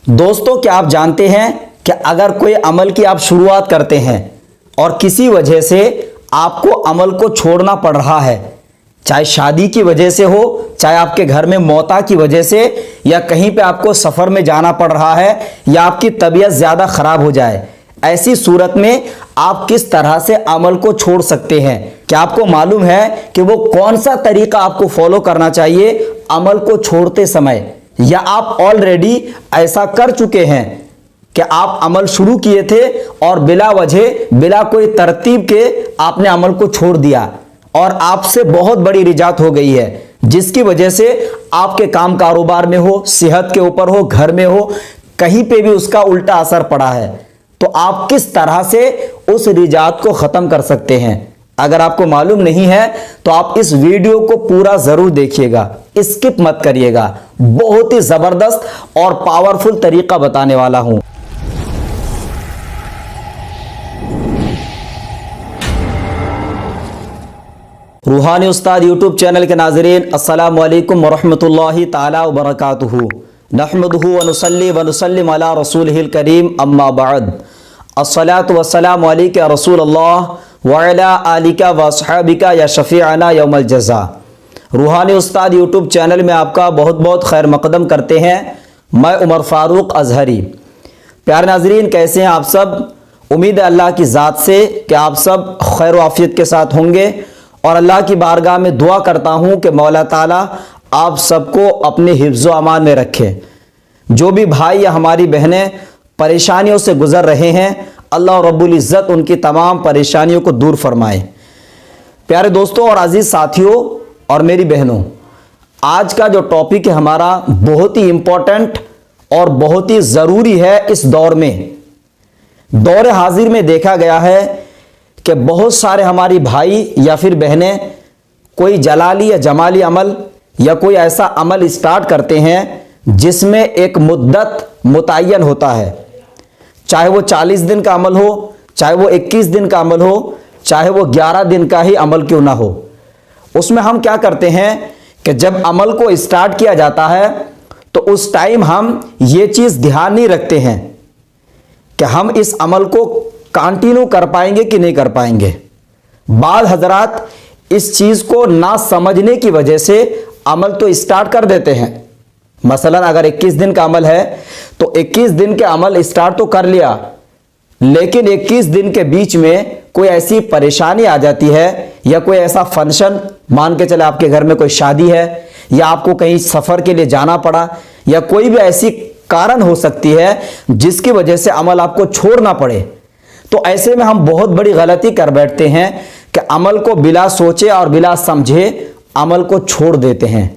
दोस्तों, क्या आप जानते हैं कि अगर कोई अमल की आप शुरुआत करते हैं और किसी वजह से आपको अमल को छोड़ना पड़ रहा है, चाहे शादी की वजह से हो, चाहे आपके घर में मौता की वजह से, या कहीं पे आपको सफ़र में जाना पड़ रहा है, या आपकी तबीयत ज़्यादा ख़राब हो जाए, ऐसी सूरत में आप किस तरह से अमल को छोड़ सकते हैं? क्या आपको मालूम है कि वो कौन सा तरीका आपको फॉलो करना चाहिए अमल को छोड़ते समय? या आप ऑलरेडी ऐसा कर चुके हैं कि आप अमल शुरू किए थे और बिला वजह, बिला कोई तरतीब के आपने अमल को छोड़ दिया और आपसे बहुत बड़ी रिजात हो गई है, जिसकी वजह से आपके काम कारोबार में हो, सेहत के ऊपर हो, घर में हो, कहीं पे भी उसका उल्टा असर पड़ा है। तो आप किस तरह से उस रिजात को ख़त्म कर सकते हैं? अगर आपको मालूम नहीं है तो आप इस वीडियो को पूरा ज़रूर देखिएगा, स्किप मत करिएगा। बहुत ही ज़बरदस्त और पावरफुल तरीका बताने वाला हूं। रूहानी उस्ताद यूट्यूब चैनल के नाज़रीन, अस्सलामु अलैकुम वरहमतुल्लाहि ताला वबरकातुहू। नहमदुहु व नुसल्ली व नुसल्लिम अला रसूलिहिल करीम, अम्मा बाद। अस्सलातु वस्सलामु अलैका रसूलल्लाह व अला आलिका व अस्हाबिका या शफीअना यौमल जज़ा। रूहानी उस्ताद यूट्यूब चैनल में आपका बहुत बहुत खैर मकदम करते हैं। मैं उमर फ़ारूक अज़हरी। प्यारे नाज़रीन, कैसे हैं आप सब? उम्मीद है अल्लाह की ज़ात से कि आप सब खैर व आफ़ियत के साथ होंगे और अल्लाह की बारगाह में दुआ करता हूँ कि मौला ताला आप सबको अपने हिफ्ज़ व अमान में रखे। जो भी भाई या हमारी बहनें परेशानियों से गुज़र रहे हैं, अल्लाह रब्बुल इज़्ज़त उनकी तमाम परेशानियों को दूर फरमाए। प्यारे दोस्तों और अजीज़ साथियों और मेरी बहनों, आज का जो टॉपिक है हमारा बहुत ही इम्पोर्टेंट और बहुत ही ज़रूरी है। इस दौर में, दौर हाजिर में देखा गया है कि बहुत सारे हमारी भाई या फिर बहनें कोई जलाली या जमाली अमल या कोई ऐसा अमल स्टार्ट करते हैं जिसमें एक मुद्दत मुतय्यन होता है। चाहे वो 40 दिन का अमल हो, चाहे वो 21 दिन का अमल हो, चाहे वो 11 दिन का ही अमल क्यों ना हो। उसमें हम क्या करते हैं कि जब अमल को स्टार्ट किया जाता है तो उस टाइम हम ये चीज़ ध्यान नहीं रखते हैं कि हम इस अमल को कंटिन्यू कर पाएंगे कि नहीं कर पाएंगे। बाद हजरात इस चीज़ को ना समझने की वजह से अमल तो स्टार्ट कर देते हैं। मसलन अगर 21 दिन का अमल है तो 21 दिन के अमल स्टार्ट तो कर लिया, लेकिन 21 दिन के बीच में कोई ऐसी परेशानी आ जाती है या कोई ऐसा फंक्शन, मान के चले आपके घर में कोई शादी है या आपको कहीं सफ़र के लिए जाना पड़ा या कोई भी ऐसी कारण हो सकती है जिसकी वजह से अमल आपको छोड़ना पड़े। तो ऐसे में हम बहुत बड़ी गलती कर बैठते हैं कि अमल को बिला सोचे और बिला समझे अमल को छोड़ देते हैं।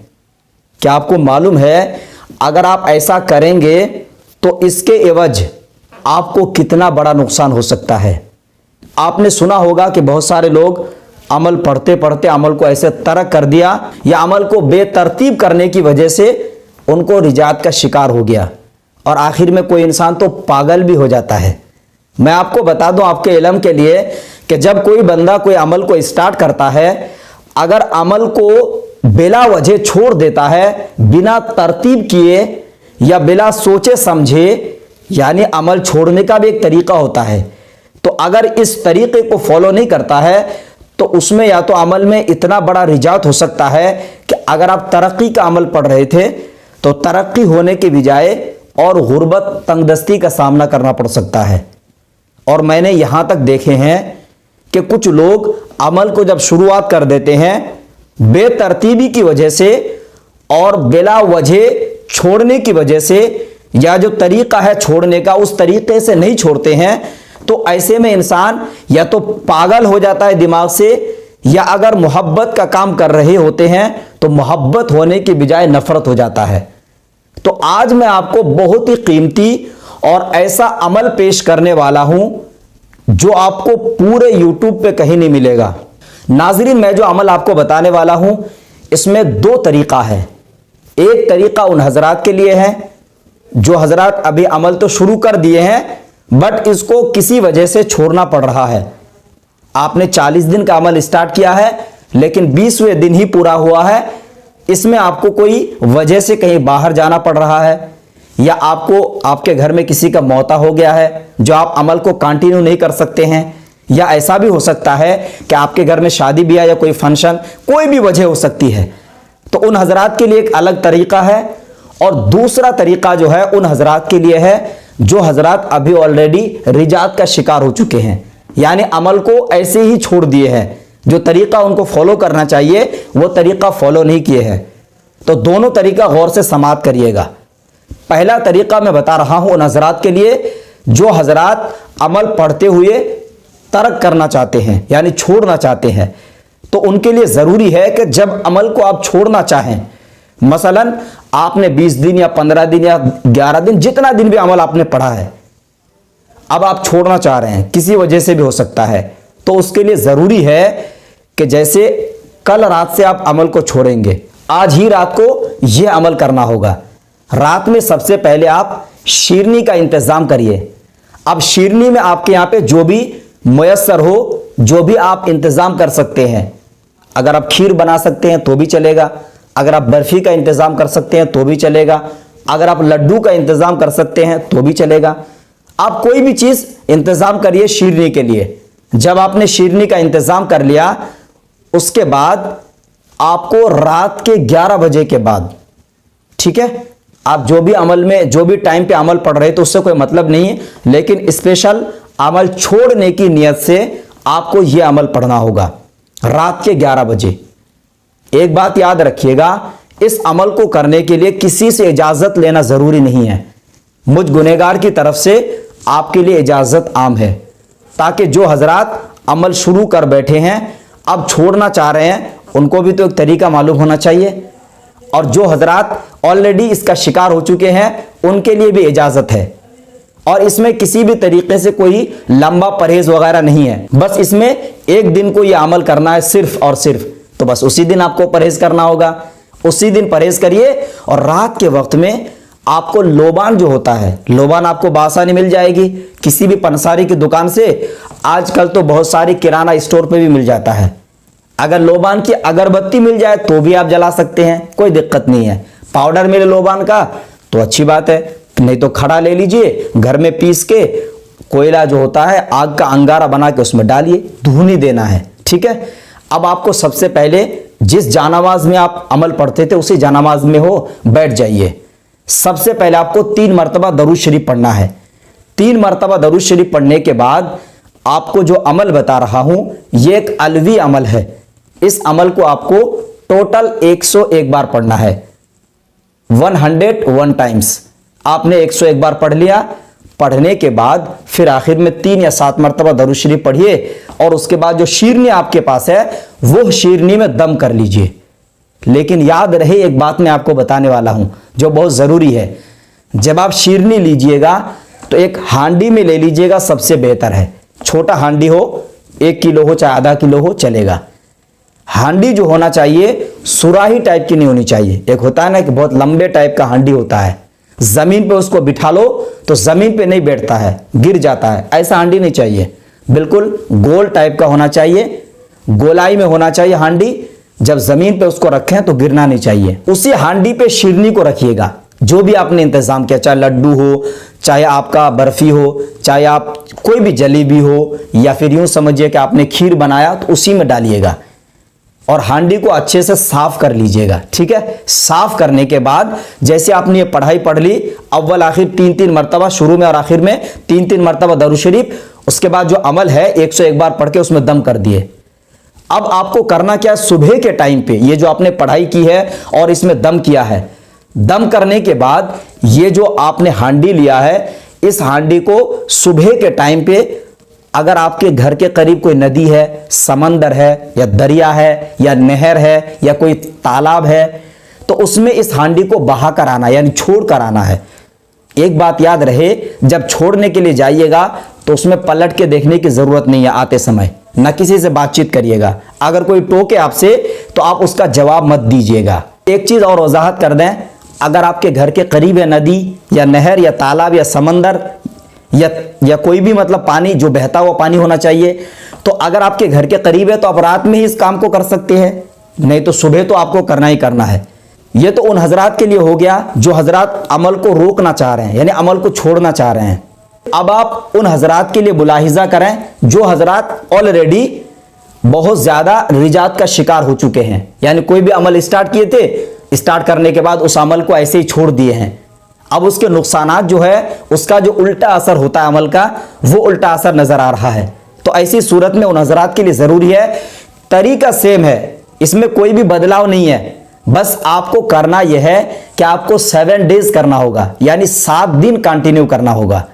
क्या आपको मालूम है अगर आप ऐसा करेंगे तो इसके एवज आपको कितना बड़ा नुकसान हो सकता है? आपने सुना होगा कि बहुत सारे लोग अमल पढ़ते पढ़ते अमल को ऐसे तर्क कर दिया या अमल को बेतरतीब करने की वजह से उनको रिजात का शिकार हो गया और आखिर में कोई इंसान तो पागल भी हो जाता है। मैं आपको बता दूं आपके इल्म के लिए कि जब कोई बंदा कोई अमल को स्टार्ट करता है, अगर अमल को बिला वजह छोड़ देता है, बिना तरतीब किए या बिला सोचे समझे, यानी अमल छोड़ने का भी एक तरीका होता है, तो अगर इस तरीके को फॉलो नहीं करता है तो उसमें या तो अमल में इतना बड़ा रिजात हो सकता है कि अगर आप तरक्की का अमल पढ़ रहे थे तो तरक्की होने के बजाय और गुर्बत, तंगदस्ती का सामना करना पड़ सकता है। और मैंने यहाँ तक देखे हैं कि कुछ लोग अमल को जब शुरुआत कर देते हैं बेतरतीबी की वजह से और बिला वजह छोड़ने की वजह से, या जो तरीका है छोड़ने का उस तरीके से नहीं छोड़ते हैं, तो ऐसे में इंसान या तो पागल हो जाता है दिमाग से, या अगर मोहब्बत का काम कर रहे होते हैं तो मोहब्बत होने की बजाय नफरत हो जाता है। तो आज मैं आपको बहुत ही कीमती और ऐसा अमल पेश करने वाला हूं जो आपको पूरे यूट्यूब पे कहीं नहीं मिलेगा। नाज़रीन, मैं जो अमल आपको बताने वाला हूं इसमें दो तरीका है। एक तरीका उन हजरात के लिए है जो हजरात अभी अमल तो शुरू कर दिए हैं बट इसको किसी वजह से छोड़ना पड़ रहा है। आपने 40 दिन का अमल स्टार्ट किया है लेकिन 20वें दिन ही पूरा हुआ है, इसमें आपको कोई वजह से कहीं बाहर जाना पड़ रहा है या आपको आपके घर में किसी का मौता हो गया है जो आप अमल को कंटिन्यू नहीं कर सकते हैं, या ऐसा भी हो सकता है कि आपके घर में शादी ब्याह या कोई फंक्शन, कोई भी वजह हो सकती है, तो उन हजरात के लिए एक अलग तरीका है। और दूसरा तरीका जो है उन हजरात के लिए है जो हजरात अभी ऑलरेडी रिजात का शिकार हो चुके हैं, यानी अमल को ऐसे ही छोड़ दिए हैं, जो तरीका उनको फॉलो करना चाहिए वो तरीका फॉलो नहीं किए हैं। तो दोनों तरीका गौर से समाअत करिएगा। पहला तरीका मैं बता रहा हूं उन हजरात के लिए जो हजरात अमल पढ़ते हुए तर्क करना चाहते हैं, यानी छोड़ना चाहते हैं। तो उनके लिए ज़रूरी है कि जब अमल को आप छोड़ना चाहें, मसलन आपने 20 दिन या 15 दिन या 11 दिन, जितना दिन भी अमल आपने पढ़ा है, अब आप छोड़ना चाह रहे हैं, किसी वजह से भी हो सकता है, तो उसके लिए ज़रूरी है कि जैसे कल रात से आप अमल को छोड़ेंगे, आज ही रात को यह अमल करना होगा। रात में सबसे पहले आप शीरनी का इंतज़ाम करिए। अब शीरनी में आपके यहाँ पे जो भी मुयस्सर हो, जो भी आप इंतज़ाम कर सकते हैं, अगर आप खीर बना सकते हैं तो भी चलेगा, अगर आप बर्फ़ी का इंतज़ाम कर सकते हैं तो भी चलेगा, अगर आप लड्डू का इंतज़ाम कर सकते हैं तो भी चलेगा। आप कोई भी चीज़ इंतज़ाम करिए शीरनी के लिए। जब आपने शीरनी का इंतज़ाम कर लिया, उसके बाद आपको रात के 11 बजे के बाद, ठीक है, आप जो भी अमल में, जो भी टाइम पे अमल पढ़ रहे तो उससे कोई मतलब नहीं है, लेकिन स्पेशल अमल छोड़ने की नियत से आपको यह अमल पढ़ना होगा रात के 11 बजे। एक बात याद रखिएगा, इस अमल को करने के लिए किसी से इजाजत लेना जरूरी नहीं है। मुझ गुनहगार की तरफ से आपके लिए इजाजत आम है, ताकि जो हजरात अमल शुरू कर बैठे हैं, अब छोड़ना चाह रहे हैं, उनको भी तो एक तरीका मालूम होना चाहिए। और जो हजरात ऑलरेडी इसका शिकार हो चुके हैं, उनके लिए भी इजाजत है। और इसमें किसी भी तरीके से कोई लंबा परहेज वगैरह नहीं है, बस इसमें एक दिन को यह अमल करना है सिर्फ और सिर्फ, तो बस उसी दिन आपको परहेज करना होगा। उसी दिन परहेज करिए। और रात के वक्त में आपको लोबान जो होता है, लोबान आपको बासानी मिल जाएगी किसी भी पंसारी की दुकान से। आजकल तो बहुत सारी किराना स्टोर पे भी मिल जाता है। अगर लोबान की अगरबत्ती मिल जाए तो भी आप जला सकते हैं, कोई दिक्कत नहीं है। पाउडर मिले लोबान का तो अच्छी बात है, नहीं तो खड़ा ले लीजिए, घर में पीस के कोयला जो होता है, आग का अंगारा बना के उसमें डालिए, धुनी देना है, ठीक है। अब आपको सबसे पहले जिस जानामाज में आप अमल पढ़ते थे उसी जानामाज में हो बैठ जाइए। सबसे पहले आपको 3 मरतबा दरूद शरीफ पढ़ना है। 3 मरतबा दरूद शरीफ पढ़ने के बाद आपको जो अमल बता रहा हूं यह एक अलवी अमल है। इस अमल को आपको टोटल 101 बार पढ़ना है, 101 टाइम्स। आपने 101 बार पढ़ लिया। पढ़ने के बाद फिर आखिर में 3 या 7 मरतबा दरूद शरीफ पढ़िए, और उसके बाद जो शीरनी आपके पास है वो शीरनी में दम कर लीजिए। लेकिन याद रहे, एक बात मैं आपको बताने वाला हूं जो बहुत जरूरी है। जब आप शीरनी लीजिएगा तो एक हांडी में ले लीजिएगा, सबसे बेहतर है। छोटा हांडी हो, 1 किलो हो चाहे आधा किलो हो चलेगा। हांडी जो होना चाहिए सुराही टाइप की नहीं होनी चाहिए। एक होता है ना कि बहुत लंबे टाइप का हांडी होता है, जमीन पे उसको बिठा लो तो जमीन पे नहीं बैठता है, गिर जाता है। ऐसा हांडी नहीं चाहिए, बिल्कुल गोल टाइप का होना चाहिए, गोलाई में होना चाहिए हांडी। जब जमीन पे उसको रखें तो गिरना नहीं चाहिए। उसी हांडी पे शीरनी को रखिएगा, जो भी आपने इंतजाम किया, चाहे लड्डू हो, चाहे आपका बर्फी हो, चाहे आप कोई भी जलेबी हो, या फिर यूं समझिए कि आपने खीर बनाया तो उसी में डालिएगा। और हांडी को अच्छे से साफ कर लीजिएगा, ठीक है। साफ करने के बाद जैसे आपने ये पढ़ाई पढ़ ली, अव्वल आखिर 3-3 मरतबा, शुरू में और आखिर में 3-3 मरतबा दरूद शरीफ, उसके बाद जो अमल है 101 बार पढ़ के उसमें दम कर दिए। अब आपको करना क्या, सुबह के टाइम पे ये जो आपने पढ़ाई की है और इसमें दम किया है, दम करने के बाद ये जो आपने हांडी लिया है, इस हांडी को सुबह के टाइम पे, अगर आपके घर के करीब कोई नदी है, समंदर है, या दरिया है, या नहर है, या कोई तालाब है, तो उसमें इस हांडी को बहा कर आना, यानी छोड़ कर आना है। एक बात याद रहे, जब छोड़ने के लिए जाइएगा तो उसमें पलट के देखने की जरूरत नहीं है। आते समय न किसी से बातचीत करिएगा। अगर कोई टोके आपसे तो आप उसका जवाब मत दीजिएगा। एक चीज और वजाहत कर दें, अगर आपके घर के करीब है नदी या नहर या तालाब या समंदर या कोई भी मतलब पानी जो बहता हुआ पानी होना चाहिए, तो अगर आपके घर के करीब है तो आप रात में ही इस काम को कर सकते हैं, नहीं तो सुबह तो आपको करना ही करना है। ये तो उन हजरात के लिए हो गया जो हजरात अमल को रोकना चाह रहे हैं, यानी अमल को छोड़ना चाह रहे हैं। अब आप उन हजरात के लिए मुलाहिजा करें जो हजरात ऑलरेडी बहुत ज्यादा रिजात का शिकार हो चुके हैं, यानी कोई भी अमल स्टार्ट किए थे, स्टार्ट करने के बाद उस अमल को ऐसे ही छोड़ दिए हैं। अब उसके नुकसानात जो है, उसका जो उल्टा असर होता है अमल का, वो उल्टा असर नजर आ रहा है। तो ऐसी सूरत में उन हजरात के लिए जरूरी है, तरीका सेम है, इसमें कोई भी बदलाव नहीं है। बस आपको करना यह है कि आपको 7 डेज करना होगा, यानी 7 दिन कंटिन्यू करना होगा।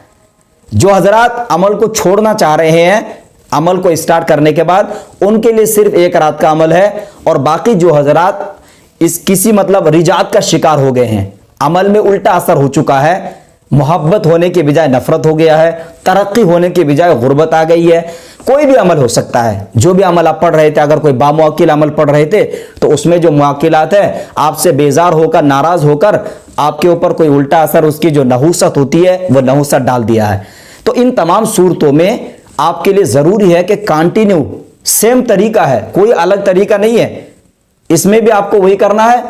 जो हजरात अमल को छोड़ना चाह रहे हैं, अमल को स्टार्ट करने के बाद, उनके लिए सिर्फ 1 रात का अमल है। और बाकी जो हजरात इस किसी मतलब रिजात का शिकार हो गए हैं, अमल में उल्टा असर हो चुका है, मोहब्बत होने के बजाय नफरत हो गया है, तरक्की होने के बजाय गुर्बत आ गई है, कोई भी अमल हो सकता है। जो भी अमल आप पढ़ रहे थे, अगर कोई बामुअक्किल अमल पढ़ रहे थे तो उसमें जो मुअक्किलात है, आपसे बेजार होकर, नाराज होकर आपके ऊपर कोई उल्टा असर, उसकी जो नहूसत होती है वो नहूसत डाल दिया है। तो इन तमाम सूरतों में आपके लिए जरूरी है कि कंटिन्यू सेम तरीका है, कोई अलग तरीका नहीं है। इसमें भी आपको वही करना है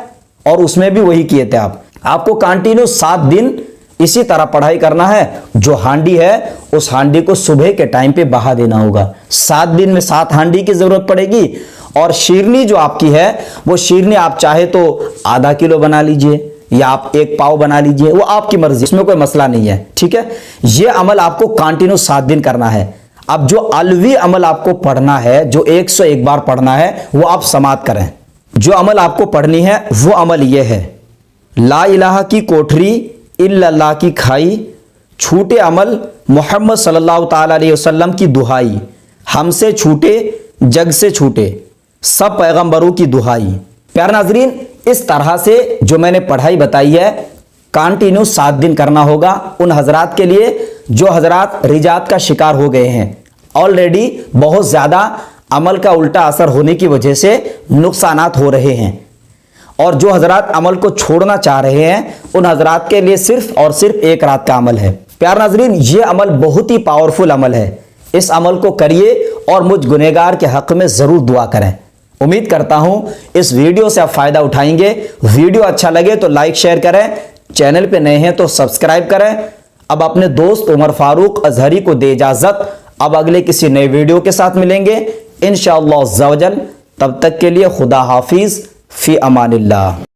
और उसमें भी वही किए थे आप। आपको कंटिन्यू 7 दिन इसी तरह पढ़ाई करना है। जो हांडी है, उस हांडी को सुबह के टाइम पे बहा देना होगा। 7 दिन में 7 हांडी की जरूरत पड़ेगी। और शीरनी जो आपकी है, वो शीरनी आप चाहे तो आधा किलो बना लीजिए या आप 1 पाव बना लीजिए, वो आपकी मर्जी, इसमें कोई मसला नहीं है। ठीक है, ये अमल आपको कंटिन्यू 7 दिन करना है। अब जो अलवी अमल आपको पढ़ना है, जो 101 बार पढ़ना है, वो आप समात करें। जो अमल आपको पढ़नी है वो अमल ये है, ला इलाहा की कोठरी इल्लल्लाह की खाई, छूटे अमल मोहम्मद सल्लल्लाहु ताला अलैहि वसल्लम की दुहाई, हमसे छूटे जग से छूटे सब पैगंबरों की दुहाई। प्यारे नाज़रीन, इस तरह से जो मैंने पढ़ाई बताई है, कंटिन्यू 7 दिन करना होगा उन हजरात के लिए जो हजरात रिजात का शिकार हो गए हैं, ऑलरेडी बहुत ज्यादा अमल का उल्टा असर होने की वजह से नुकसानात हो रहे हैं। और जो हजरात अमल को छोड़ना चाह रहे हैं, उन हजरात के लिए सिर्फ और सिर्फ 1 रात का अमल है। प्यारे नाज़रीन, ये अमल बहुत ही पावरफुल अमल है। इस अमल को करिए और मुझ गुनहगार के हक में जरूर दुआ करें। उम्मीद करता हूं इस वीडियो से आप फायदा उठाएंगे। वीडियो अच्छा लगे तो लाइक शेयर करें, चैनल पे नए हैं तो सब्सक्राइब करें। अब अपने दोस्त उमर फारूक अजहरी को दे इजाजत। अब अगले किसी नए वीडियो के साथ मिलेंगे इंशाअल्लाह अज़्ज़ा वजल। तब तक के लिए खुदा हाफिज, फी अमानिल्लाह।